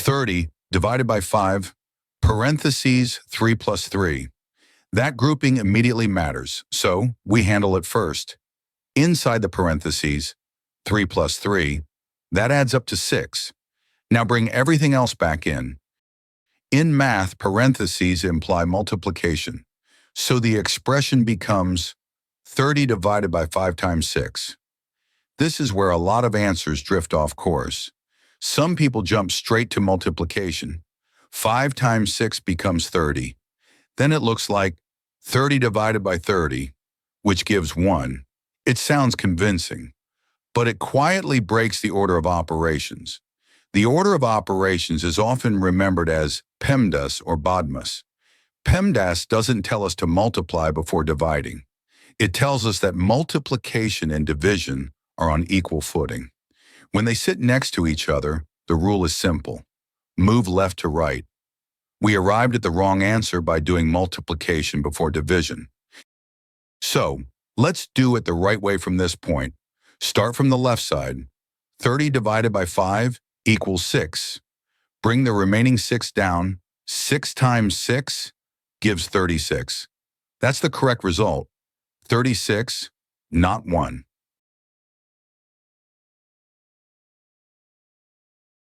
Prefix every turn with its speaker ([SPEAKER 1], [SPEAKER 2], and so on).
[SPEAKER 1] 30 divided by 5, parentheses 3 plus 3. That grouping immediately matters, so we handle it first. Inside the parentheses, 3 plus 3, that adds up to 6. Now bring everything else back in. In math, parentheses imply multiplication, so the expression becomes 30 divided by 5 times 6. This is where a lot of answers drift off course. Some people jump straight to multiplication. 5 times 6 becomes 30. Then it looks like 30 divided by 30, which gives 1. It sounds convincing, but it quietly breaks the order of operations. The order of operations is often remembered as PEMDAS or BODMAS. PEMDAS doesn't tell us to multiply before dividing. It tells us that multiplication and division are on equal footing. When they sit next to each other, the rule is simple. Move left to right. We arrived at the wrong answer by doing multiplication before division. So, let's do it the right way from this point. Start from the left side. 30 divided by 5 equals 6. Bring the remaining 6 down. 6 times 6 gives 36. That's the correct result. 36, not 1.